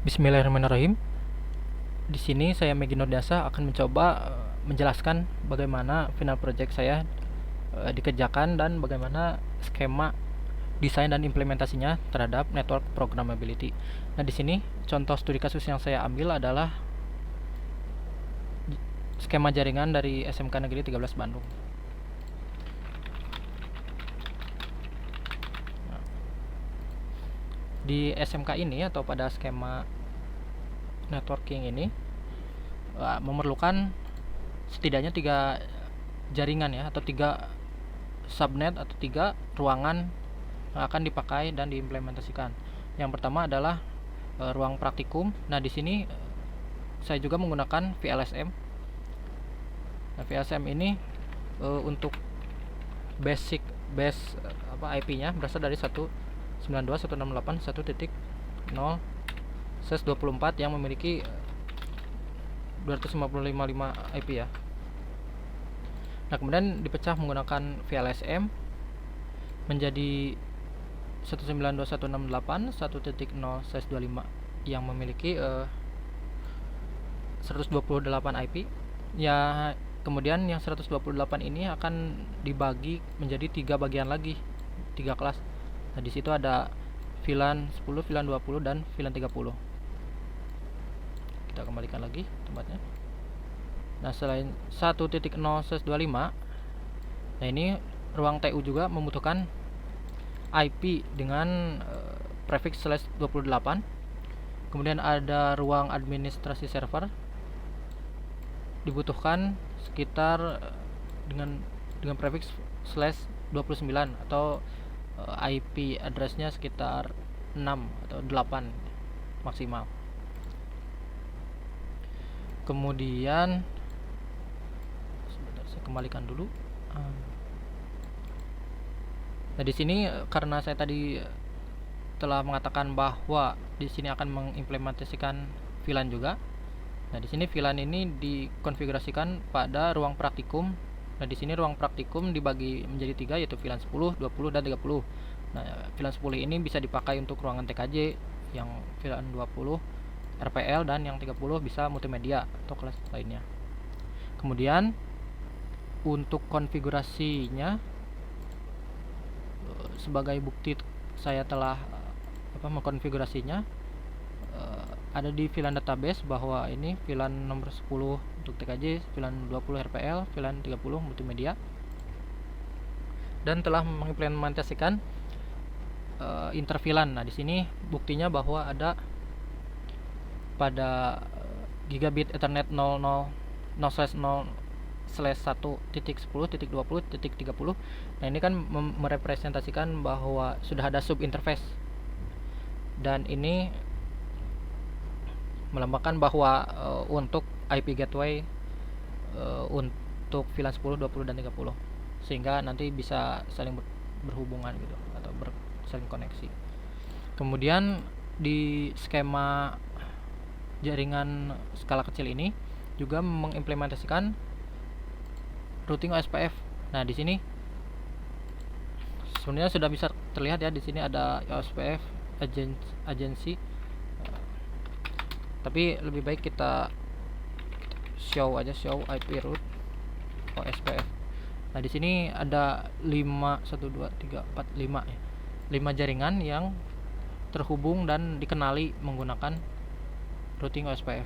Bismillahirrahmanirrahim. Di sini saya Megi Nurdasa akan mencoba menjelaskan bagaimana final project saya dikerjakan dan bagaimana skema desain dan implementasinya terhadap network programmability. Nah, di sini contoh studi kasus yang saya ambil adalah skema jaringan dari SMK Negeri 13 Bandung. Di SMK ini atau pada skema networking ini memerlukan setidaknya 3 jaringan ya, atau 3 subnet atau 3 ruangan yang akan dipakai dan diimplementasikan. Yang pertama adalah ruang praktikum. Nah, di sini saya juga menggunakan VLSM. Nah, VLSM ini untuk base IP-nya berasal dari 192.168.1.0/24 yang memiliki 255 IP ya. Nah, kemudian dipecah menggunakan VLSM menjadi 192.168.1.0/25 yang memiliki 128 IP. Ya, kemudian yang 128 ini akan dibagi menjadi 3 bagian lagi, 3 kelas. Nah, di situ ada VLAN 10, VLAN 20 dan VLAN 30. Kita kembalikan lagi tempatnya. Nah, selain 1.0/25, nah ini ruang TU juga membutuhkan IP dengan prefix /28. Kemudian ada ruang administrasi server, dibutuhkan sekitar dengan prefix /29 atau IP addressnya sekitar 6 atau 8 maksimal. Kemudian sebentar, saya kembalikan dulu. Nah, di sini karena saya tadi telah mengatakan bahwa di sini akan mengimplementasikan VLAN juga. Nah, di sini VLAN ini dikonfigurasikan pada ruang praktikum. Nah, di sini ruang praktikum dibagi menjadi 3, yaitu VLAN 10, 20 dan 30. Nah, VLAN 10 ini bisa dipakai untuk ruangan TKJ, yang VLAN 20 RPL, dan yang 30 bisa multimedia atau kelas lainnya. Kemudian untuk konfigurasinya, sebagai bukti saya telah mengkonfigurasinya, ada di VLAN database bahwa ini VLAN nomor 10 untuk TKJ, VLAN 20 RPL, VLAN 30 multimedia, dan telah mengimplementasikan interVLAN. Nah, di sini buktinya bahwa ada pada gigabit Ethernet 0/0/1.10.20.30. Nah, ini kan merepresentasikan bahwa sudah ada sub interface, dan ini melambangkan bahwa untuk IP gateway untuk VLAN 10, 20 dan 30, sehingga nanti bisa saling berhubungan gitu atau saling koneksi. Kemudian di skema jaringan skala kecil ini juga mengimplementasikan routing OSPF. Nah, di sini sebenarnya sudah bisa terlihat ya, di sini ada OSPF agency. Tapi lebih baik kita show IP route OSPF. Nah, di sini ada 5 jaringan yang terhubung dan dikenali menggunakan routing OSPF.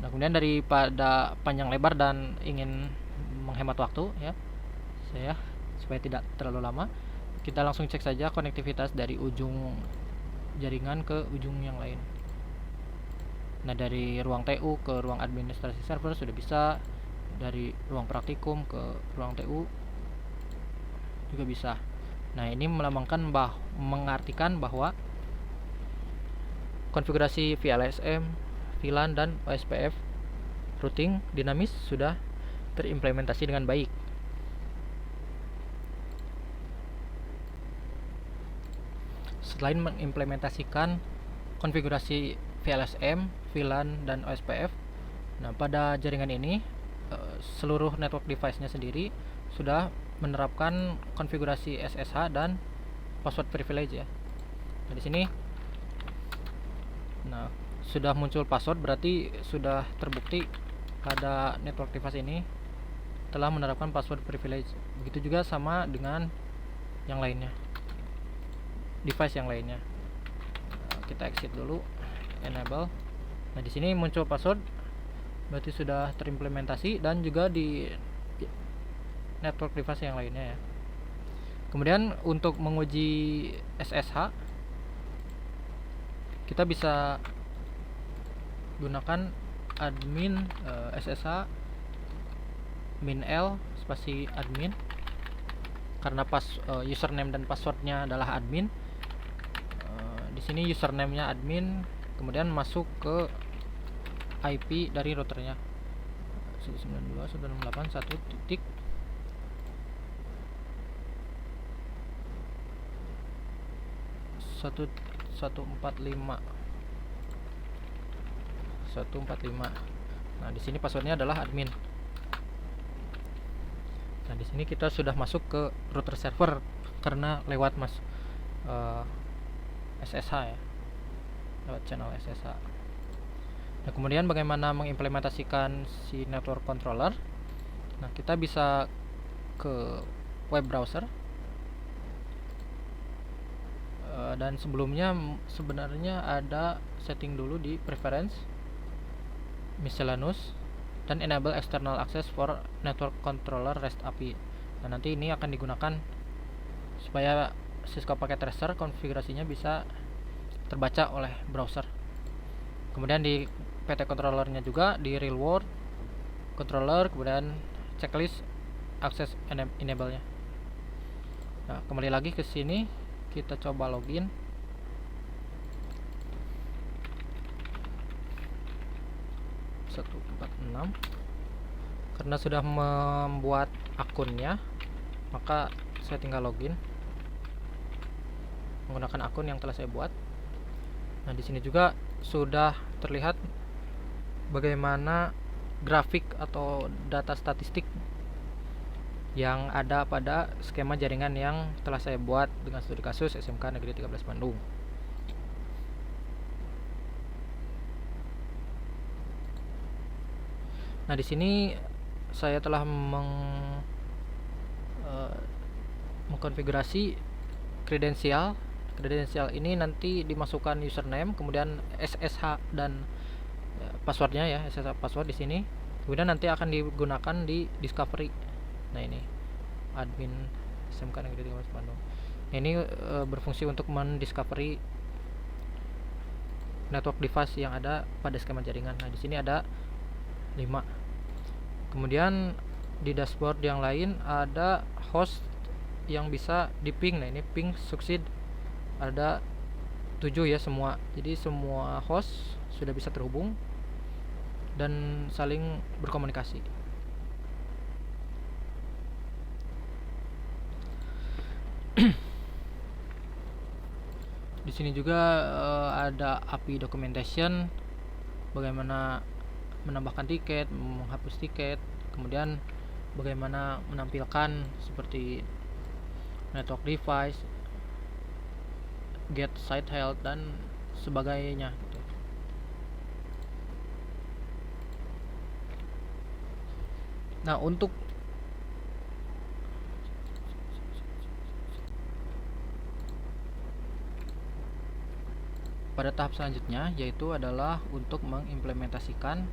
Nah, kemudian daripada panjang lebar dan ingin menghemat waktu ya, supaya tidak terlalu lama, kita langsung cek saja konektivitas dari ujung jaringan ke ujung yang lain. Nah, dari ruang TU ke ruang administrasi server sudah bisa, dari ruang praktikum ke ruang TU juga bisa. Nah, ini mengartikan bahwa konfigurasi VLSM, VLAN dan OSPF routing dinamis sudah terimplementasi dengan baik. Selain mengimplementasikan konfigurasi VLSM, VLAN dan OSPF, nah pada jaringan ini seluruh network device-nya sendiri sudah menerapkan konfigurasi SSH dan password privilege ya. Nah, di sini Nah, sudah muncul password berarti sudah terbukti pada network device ini telah menerapkan password privilege. Begitu juga sama dengan yang lainnya, device yang lainnya. Nah, kita exit dulu, enable. Nah, di sini muncul password, berarti sudah terimplementasi, dan juga di network device yang lainnya ya. Kemudian untuk menguji SSH, kita bisa gunakan admin SSH -l spasi admin, karena username dan passwordnya adalah admin. Di sini username-nya admin, kemudian masuk ke IP dari routernya 192.168.1.1.145. Nah, di sini passwordnya adalah admin. Nah, di sini kita sudah masuk ke router server karena lewat SSH ya, lewat channel SSH. Nah, kemudian bagaimana mengimplementasikan si network controller? Nah, kita bisa ke web browser, dan sebelumnya sebenarnya ada setting dulu di preference, miscellaneous, dan enable external access for network controller REST API. Nah, nanti ini akan digunakan supaya Cisco Packet Tracer konfigurasinya bisa terbaca oleh browser. Kemudian di PT controllernya juga di real world controller, kemudian checklist access enable-nya. Nah, kembali lagi ke sini, kita coba login. Karena sudah membuat akunnya, maka saya tinggal login menggunakan akun yang telah saya buat. Nah, di sini juga sudah terlihat bagaimana grafik atau data statistik yang ada pada skema jaringan yang telah saya buat dengan studi kasus SMK Negeri 13 Bandung. Nah, di sini saya telah mengkonfigurasi kredensial. Kredensial ini nanti dimasukkan username, kemudian SSH dan passwordnya ya, SSH password di sini. Kemudian nanti akan digunakan di discovery. Nah, ini admin SMK Negeri 13 Bandung. Nah, ini berfungsi untuk mendiscovery network device yang ada pada skema jaringan. Nah, di sini ada 5. Kemudian di dashboard yang lain ada host yang bisa di ping. Nah, ini ping succeed ada 7 ya semua. Jadi semua host sudah bisa terhubung dan saling berkomunikasi. Di sini juga ada API documentation, bagaimana menambahkan tiket, menghapus tiket, kemudian bagaimana menampilkan seperti network device, get site health dan sebagainya gitu. Nah, untuk pada tahap selanjutnya, yaitu adalah untuk mengimplementasikan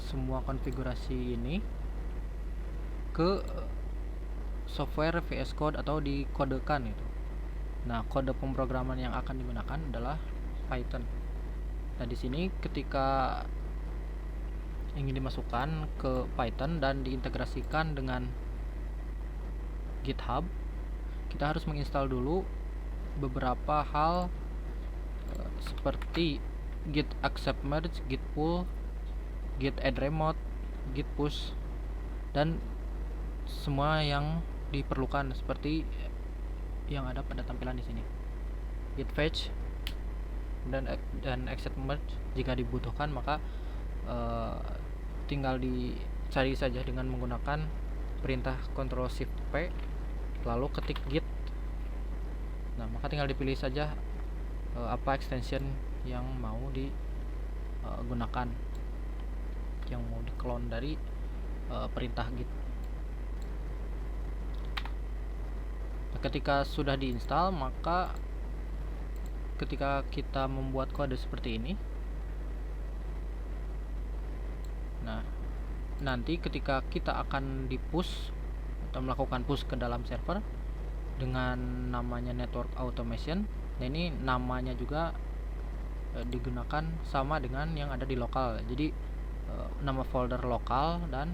semua konfigurasi ini ke software VS Code atau dikodekan itu. Nah, kode pemrograman yang akan digunakan adalah Python. Nah, di sini ketika ingin dimasukkan ke Python dan diintegrasikan dengan GitHub, kita harus menginstal dulu beberapa hal seperti git accept merge, git pull, git add remote, git push, dan semua yang diperlukan seperti yang ada pada tampilan di sini. Git fetch, dan exit merge jika dibutuhkan, maka tinggal dicari saja dengan menggunakan perintah Ctrl Shift P lalu ketik git. Nah, maka tinggal dipilih saja apa extension yang mau digunakan, yang mau di-clone dari perintah git. Nah, ketika sudah diinstal, maka ketika kita membuat kode seperti ini, nah nanti ketika kita akan di-push atau melakukan push ke dalam server dengan namanya network automation, nah ini namanya juga digunakan sama dengan yang ada di lokal. Jadi nama folder lokal dan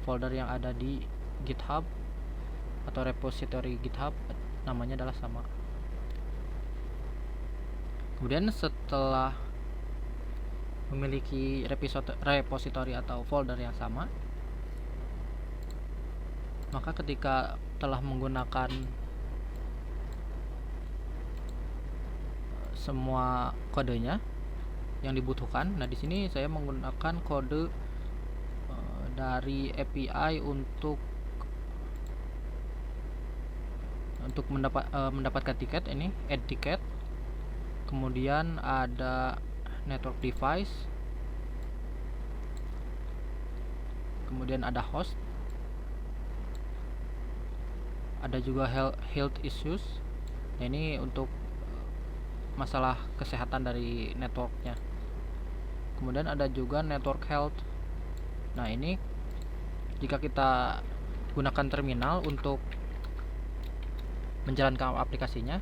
folder yang ada di GitHub atau repository GitHub namanya adalah sama. Kemudian setelah memiliki repository atau folder yang sama, maka ketika telah menggunakan semua kodenya yang dibutuhkan, nah di sini saya menggunakan kode dari API untuk mendapatkan tiket, ini add ticket. Kemudian ada network device, kemudian ada host, ada juga health issues. Nah, ini untuk masalah kesehatan dari networknya. Kemudian ada juga network health. Nah, ini jika kita gunakan terminal untuk menjalankan aplikasinya,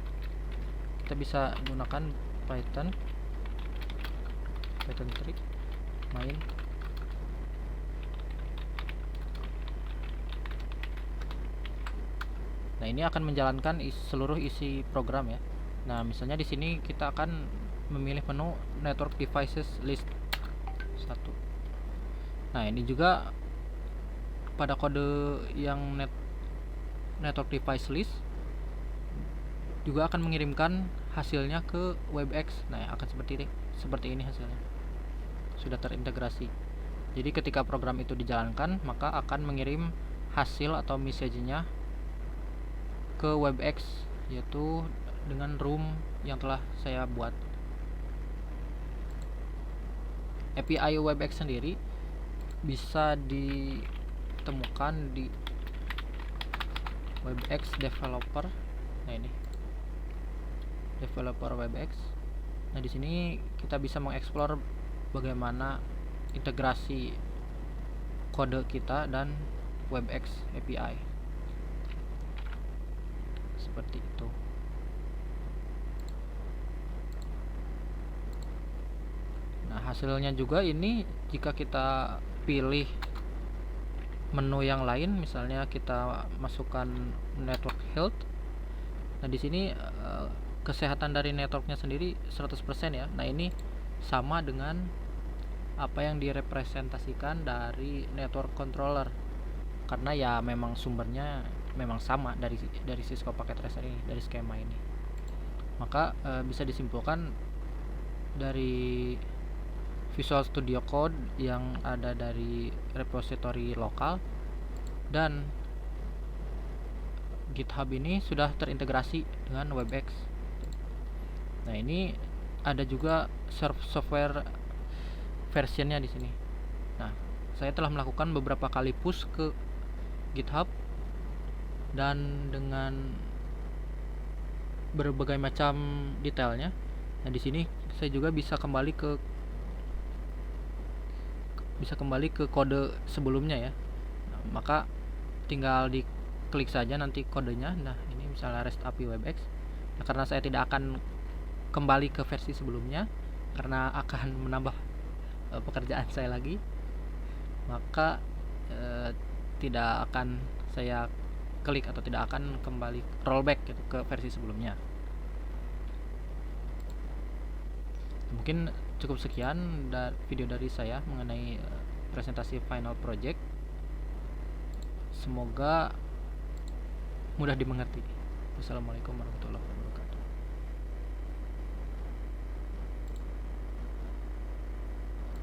kita bisa gunakan Python 3 main. Nah, ini akan menjalankan seluruh isi program ya. Nah, misalnya di sini kita akan memilih menu network devices list 1. Nah, ini juga pada kode yang network device list juga akan mengirimkan hasilnya ke WebEx. Nah, akan seperti ini hasilnya. Sudah terintegrasi. Jadi ketika program itu dijalankan, maka akan mengirim hasil atau message-nya ke WebEx, yaitu dengan room yang telah saya buat. API WebEx sendiri bisa ditemukan di WebEx developer. Nah, ini developer WebEx. Nah, di sini kita bisa mengeksplor bagaimana integrasi kode kita dan WebEx API. Seperti itu. Nah, hasilnya juga ini jika kita pilih menu yang lain, misalnya kita masukkan network health. Nah, di sini kesehatan dari networknya sendiri 100% ya. Nah, ini sama dengan apa yang direpresentasikan dari network controller, karena ya memang sumbernya memang sama dari Cisco Packet Tracer ini, dari skema ini. Maka bisa disimpulkan dari Visual Studio Code yang ada dari repository lokal dan GitHub ini sudah terintegrasi dengan WebEx. Nah, ini ada juga software versionnya di sini. Nah, saya telah melakukan beberapa kali push ke GitHub dan dengan berbagai macam detailnya. Nah, di sini saya juga bisa kembali ke kode sebelumnya ya. Nah, maka tinggal diklik saja nanti kodenya. Nah, ini misalnya REST API WebEx. Nah, karena saya tidak akan kembali ke versi sebelumnya karena akan menambah pekerjaan saya lagi, maka tidak akan saya klik atau tidak akan kembali rollback gitu ke versi sebelumnya. Mungkin cukup sekian video dari saya mengenai presentasi final project. Semoga mudah dimengerti. Wassalamualaikum warahmatullahi wabarakatuh.